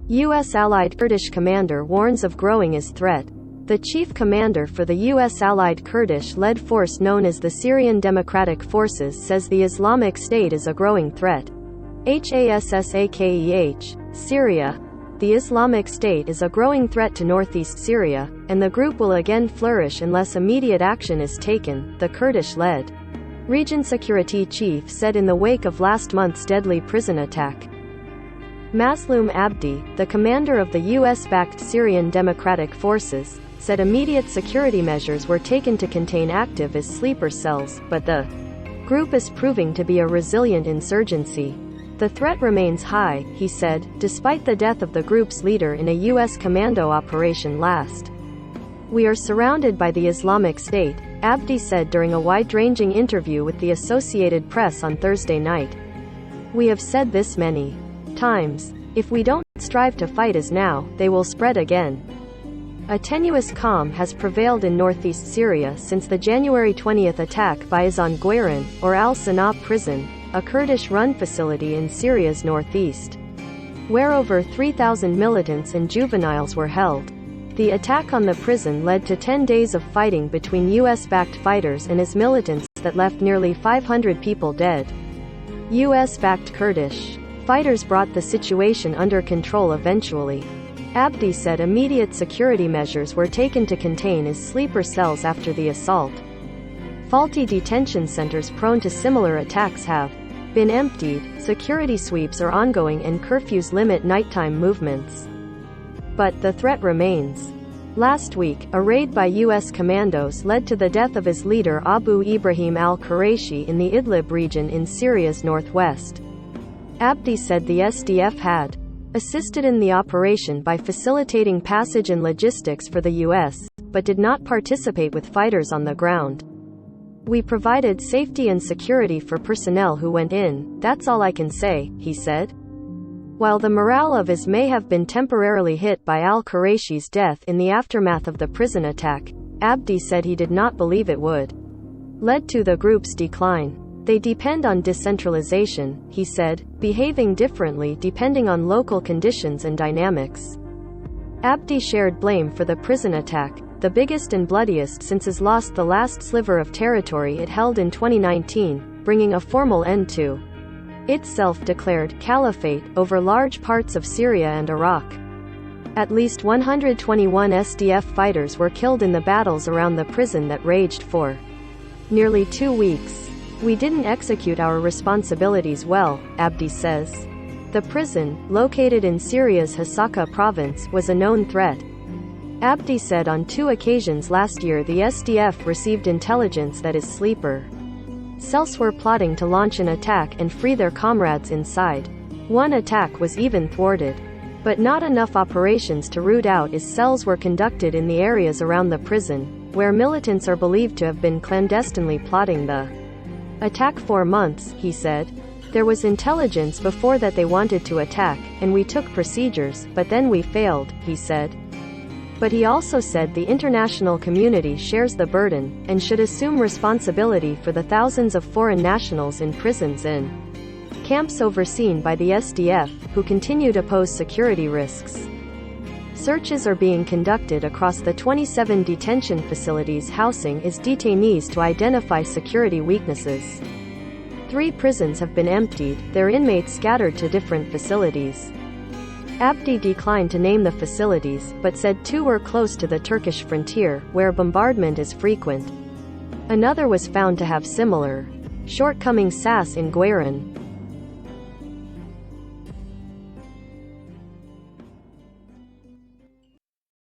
U.S. allied Kurdish commander warns of growing IS threat. The chief commander for the U.S. allied Kurdish-led force known as the Syrian Democratic Forces says the Islamic State is a growing threat. HASSAKEH, Syria. The Islamic State is a growing threat to northeast Syria, and the group will again flourish unless immediate action is taken, the Kurdish-led region security chief said in the wake of last month's deadly prison attack. Mazloum Abdi, the commander of the U.S.-backed Syrian Democratic Forces, said immediate security measures were taken to contain active IS sleeper cells, but the group is proving to be a resilient insurgency. The threat remains high, he said, despite the death of the group's leader in a U.S. commando operation last. We are surrounded by the Islamic State, Abdi said during a wide-ranging interview with the Associated Press on Thursday night. We have said this many times. If we don't strive to fight as now, they will spread again. A tenuous calm has prevailed in northeast Syria since the January 20 attack by Izan Guerin, or al-Sanaa prison, a Kurdish-run facility in Syria's northeast, where over 3,000 militants and juveniles were held. The attack on the prison led to 10 days of fighting between U.S.-backed fighters and IS militants that left nearly 500 people dead. U.S.-backed Kurdish fighters brought the situation under control eventually. Abdi said immediate security measures were taken to contain IS sleeper cells after the assault. Faulty detention centers prone to similar attacks have been emptied, security sweeps are ongoing and curfews limit nighttime movements. But the threat remains. Last week, a raid by U.S. commandos led to the death of IS leader Abu Ibrahim al-Qurayshi in the Idlib region in Syria's northwest. Abdi said the SDF had assisted in the operation by facilitating passage and logistics for the U.S., but did not participate with fighters on the ground. We provided safety and security for personnel who went in, that's all I can say, he said. While the morale of IS may have been temporarily hit by al-Qurayshi's death in the aftermath of the prison attack, Abdi said he did not believe it would lead to the group's decline. They depend on decentralization, he said, behaving differently depending on local conditions and dynamics. Abdi shared blame for the prison attack, the biggest and bloodiest since IS lost the last sliver of territory it held in 2019, bringing a formal end to its self-declared caliphate over large parts of Syria and Iraq. At least 121 SDF fighters were killed in the battles around the prison that raged for nearly 2 weeks. We didn't execute our responsibilities well, Abdi says. The prison, located in Syria's Hasaka province, was a known threat. Abdi said on 2 occasions last year the SDF received intelligence that IS sleeper cells were plotting to launch an attack and free their comrades inside. One attack was even thwarted. But not enough operations to root out IS cells were conducted in the areas around the prison, where militants are believed to have been clandestinely plotting the attack for months, he said. There was intelligence before that they wanted to attack, and we took procedures, but then we failed, he said. But he also said the international community shares the burden, and should assume responsibility for the thousands of foreign nationals in prisons and camps overseen by the SDF, who continue to pose security risks. Searches are being conducted across the 27 detention facilities housing IS detainees to identify security weaknesses. 3 prisons have been emptied, their inmates scattered to different facilities. Abdi declined to name the facilities, but said 2 were close to the Turkish frontier, where bombardment is frequent. Another was found to have similar shortcomings, SAS in Guerin.